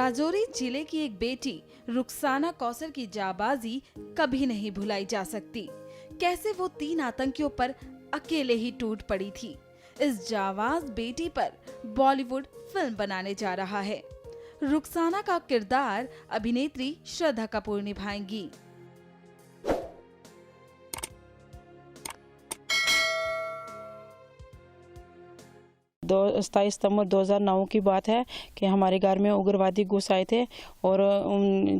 राजौरी जिले की एक बेटी रुखसाना कौसर की जाबाजी कभी नहीं भुलाई जा सकती। कैसे वो 3 आतंकियों पर अकेले ही टूट पड़ी थी। इस जाबाज बेटी पर बॉलीवुड फिल्म बनाने जा रहा है। रुखसाना का किरदार अभिनेत्री श्रद्धा कपूर निभाएंगी। 27 सितंबर 2009 की बात है कि हमारे घर में उग्रवादी घुस आए थे और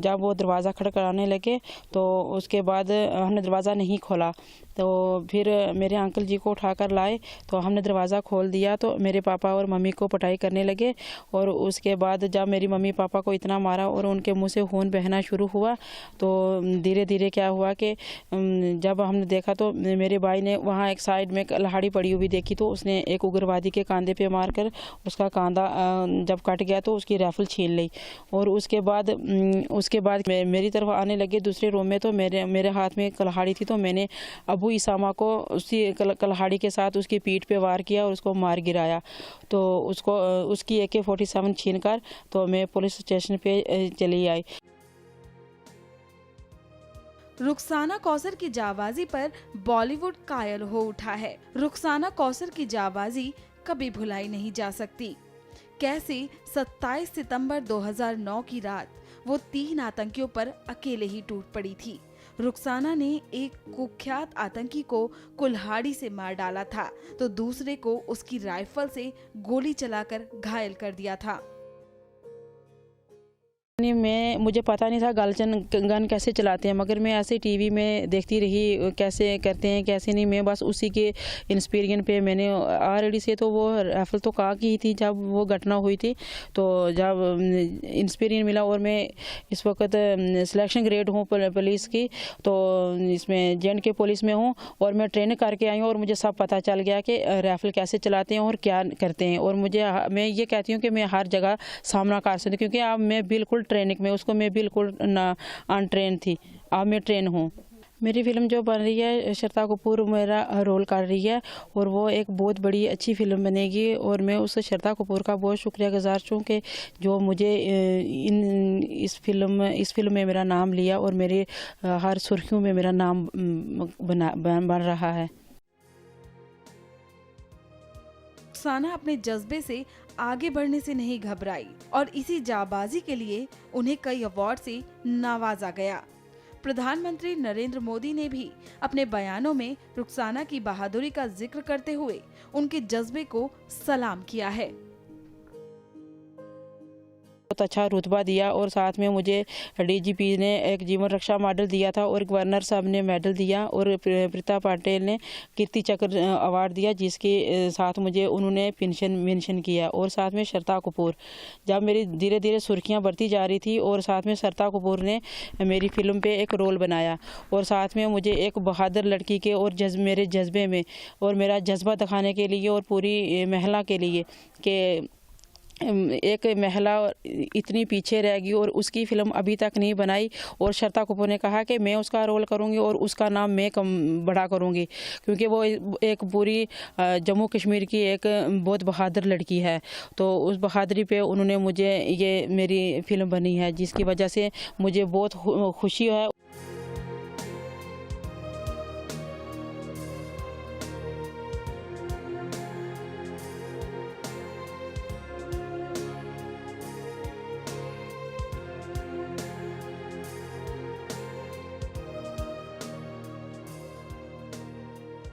जब वो दरवाज़ा खड़खड़ाने लगे तो उसके बाद हमने दरवाज़ा नहीं खोला। तो फिर मेरे अंकल जी को उठाकर लाए तो हमने दरवाज़ा खोल दिया तो मेरे पापा और मम्मी को पिटाई करने लगे। और उसके बाद जब मेरी मम्मी पापा को इतना मारा और उनके मुंह से खून बहना शुरू हुआ तो धीरे धीरे क्या हुआ कि जब हमने देखा तो मेरे भाई ने वहाँ एक साइड में लहाड़ी पड़ी हुई देखी तो उसने एक उग्रवादी के कांधे पे मारकर उसका कांधा जब कट गया तो उसकी राइफल छीन ली। और उसके बाद मेरी तरफ आने लगे दूसरे रूम में तो मेरे हाथ में कलहाड़ी थी तो मैंने अबू इसामा को उसी कलहाड़ी के साथ उसकी पीठ पे वार किया और उसको मार गिराया। तो उसकी AK-47 छीनकर तो मैं पुलिस स्टेशन पे चली आई। रुखसाना कौसर की जाबाजी पर बॉलीवुड कायल हो उठा है। रुखसाना कौसर की जाबाजी कभी भुलाई नहीं जा सकती। कैसे 27 सितंबर 2009 की रात वो 3 आतंकियों पर अकेले ही टूट पड़ी थी। रुखसाना ने एक कुख्यात आतंकी को कुल्हाड़ी से मार डाला था तो दूसरे को उसकी राइफल से गोली चलाकर घायल कर दिया था। मुझे पता नहीं था गन कैसे चलाते हैं, मगर मैं ऐसे टीवी में देखती रही कैसे करते हैं कैसे नहीं। मैं बस उसी के इंस्पिरेशन पे मैंने ऑलरेडी से तो वो राइफल तो कहा की थी जब वो घटना हुई थी। तो जब इंस्पिरेशन मिला और मैं इस वक्त सिलेक्शन ग्रेड हूँ पुलिस की, तो इसमें J&K पुलिस में हूँ और मैं ट्रेन करके आई हूँ और मुझे सब पता चल गया कि राइफल कैसे चलाते हैं और क्या करते हैं। और मैं ये कहती हूँ कि मैं हर जगह सामना कर सकती हूँ क्योंकि अब मैं बिल्कुल ट्रेनिंग में उसको मैं बिल्कुल अनट्रेन थी, अब मैं ट्रेन हूँ। मेरी फिल्म जो बन रही है श्रद्धा कपूर मेरा रोल कर रही है और वो एक बहुत बड़ी अच्छी फिल्म बनेगी। और मैं उस श्रद्धा कपूर का बहुत शुक्रिया गुजार हूँ कि जो मुझे इस फिल्म में मेरा नाम लिया और मेरे हर सुर्खियों में मेरा नाम बन रहा है। रुखसाना अपने जज्बे से आगे बढ़ने से नहीं घबराई और इसी जाबाजी के लिए उन्हें कई अवार्ड से नवाजा गया। प्रधानमंत्री नरेंद्र मोदी ने भी अपने बयानों में रुखसाना की बहादुरी का जिक्र करते हुए उनके जज्बे को सलाम किया है। बहुत अच्छा रुतबा दिया और साथ में मुझे DGP ने एक जीवन रक्षा मेडल दिया था और गवर्नर साहब ने मेडल दिया और प्रीता पाटिल ने कीर्ति चक्र अवार्ड दिया, जिसके साथ मुझे उन्होंने मेंशन किया। और साथ में श्रद्धा कपूर, जब मेरी धीरे धीरे सुर्खियां बढ़ती जा रही थी और साथ में श्रद्धा कपूर ने मेरी फिल्म पे एक रोल बनाया और साथ में मुझे एक बहादुर लड़की के और मेरे जज्बे में और मेरा जज्बा दिखाने के लिए और पूरी महिला के लिए कि एक महिला इतनी पीछे रह गई और उसकी फिल्म अभी तक नहीं बनाई। और श्रद्धा कपूर ने कहा कि मैं उसका रोल करूंगी और उसका नाम मैं बड़ा करूंगी क्योंकि वो एक पूरी जम्मू कश्मीर की एक बहुत बहादुर लड़की है। तो उस बहादुरी पे उन्होंने मुझे ये मेरी फिल्म बनी है, जिसकी वजह से मुझे बहुत खुशी है।